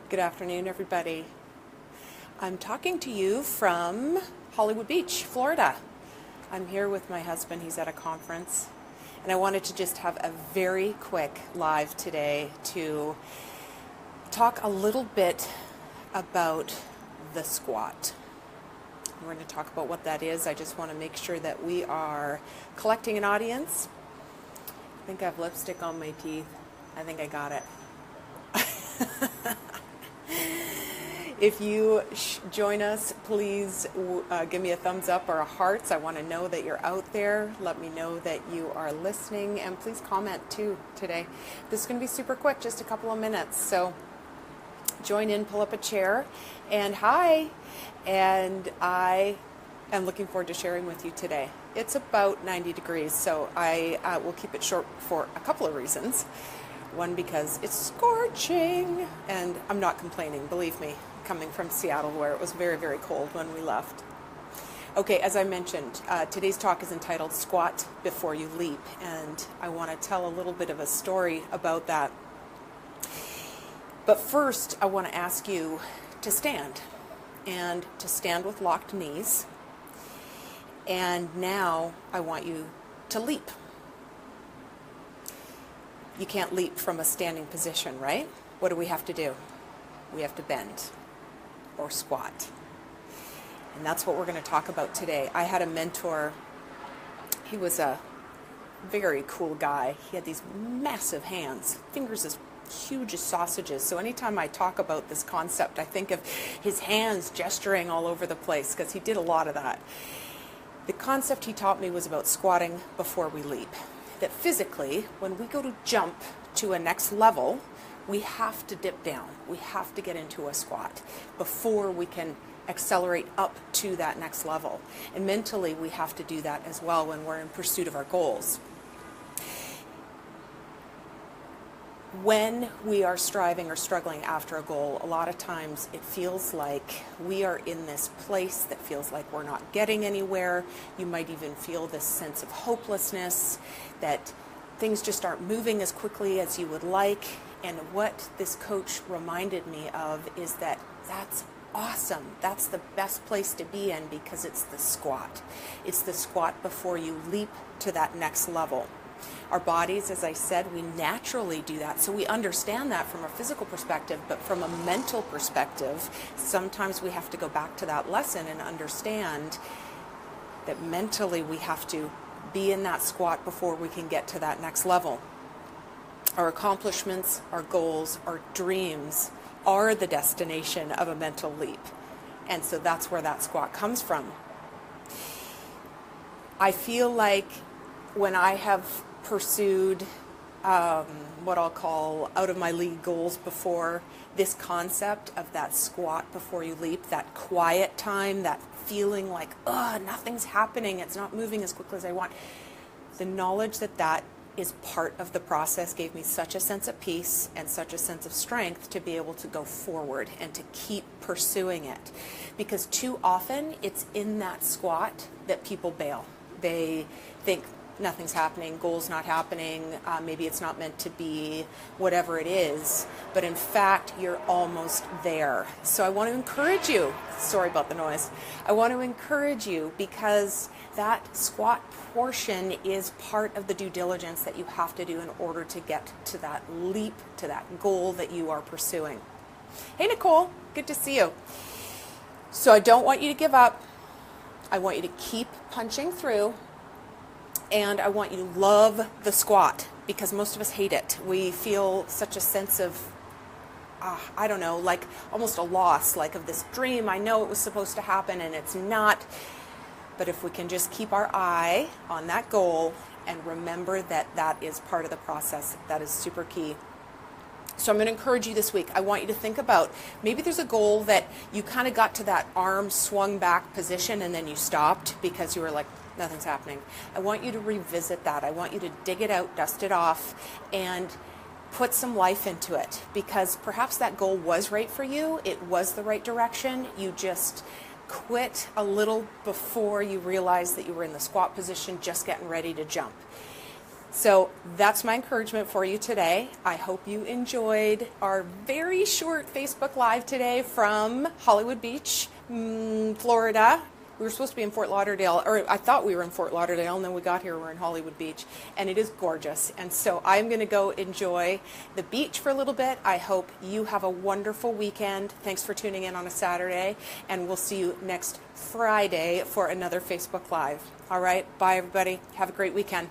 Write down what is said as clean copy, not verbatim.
Good afternoon, everybody. I'm talking to you from Hollywood Beach, Florida. I'm here with my husband. He's at a conference. And I wanted to just have a very quick live today to talk a little bit about the squat. We're going to talk about what that is. I just want to make sure that we are collecting an audience. I think I have lipstick on my teeth. I think I got it. If you join us, please give me a thumbs up or a hearts. I want to know that you're out there. Let me know that you are listening, and please comment too today. This is going to be super quick, just a couple of minutes. So join in, pull up a chair, and hi. And I am looking forward to sharing with you today. It's about 90 degrees, so I will keep it short for a couple of reasons. One, because it's scorching, and I'm not complaining, believe me, coming from Seattle where it was very, very cold when we left. Okay, as I mentioned, today's talk is entitled Squat Before You Leap, and I want to tell a little bit of a story about that. But first, I want to ask you to stand, and to stand with locked knees. And now I want you to leap. You can't leap from a standing position, right? What do we have to do? We have to bend or squat. And that's what we're going to talk about today. I had a mentor. He was a very cool guy. He had these massive hands, fingers as huge as sausages. So anytime I talk about this concept, I think of his hands gesturing all over the place because he did a lot of that. The concept he taught me was about squatting before we leap. That physically, when we go to jump to a next level, we have to dip down. We have to get into a squat before we can accelerate up to that next level. And mentally, we have to do that as well when we're in pursuit of our goals. When we are striving or struggling after a goal, a lot of times it feels like we are in this place that feels like we're not getting anywhere. You might even feel this sense of hopelessness, that things just aren't moving as quickly as you would like. And what this coach reminded me of is that that's awesome. That's the best place to be in because it's the squat. It's the squat before you leap to that next level. Our bodies, as I said, we naturally do that. So we understand that from a physical perspective, but from a mental perspective, sometimes we have to go back to that lesson and understand that mentally we have to be in that squat before we can get to that next level. Our accomplishments, our goals, our dreams are the destination of a mental leap. And so that's where that squat comes from. I feel like when I have pursued what I'll call out of my league goals before, this concept of that squat before you leap, that quiet time, that feeling like, nothing's happening, it's not moving as quickly as I want. The knowledge that that is part of the process gave me such a sense of peace and such a sense of strength to be able to go forward and to keep pursuing it. Because too often it's in that squat that people bail. They think nothing's happening, goal's not happening, maybe it's not meant to be, whatever it is. But in fact, you're almost there. So I want to encourage you, sorry about the noise, I want to encourage you because that squat portion is part of the due diligence that you have to do in order to get to that leap, to that goal that you are pursuing. Hey Nicole, good to see you. So I don't want you to give up. I want you to keep punching through. And I want you to love the squat because most of us hate it. We feel such a sense of, I don't know, like almost a loss, like of this dream. I know it was supposed to happen and it's not. But if we can just keep our eye on that goal and remember that that is part of the process, that is super key. So I'm going to encourage you this week. I want you to think about maybe there's a goal that you kind of got to that arm swung back position and then you stopped because you were like, nothing's happening. I want you to revisit that. I want you to dig it out, dust it off, and put some life into it because perhaps that goal was right for you. It was the right direction. You just quit a little before you realized that you were in the squat position just getting ready to jump. So that's my encouragement for you today. I hope you enjoyed our very short Facebook Live today from Hollywood Beach, Florida. We were supposed to be in Fort Lauderdale, or I thought we were in Fort Lauderdale, and then we got here, we're in Hollywood Beach, and it is gorgeous. And so I'm going to go enjoy the beach for a little bit. I hope you have a wonderful weekend. Thanks for tuning in on a Saturday, and we'll see you next Friday for another Facebook Live. All right, bye everybody. Have a great weekend.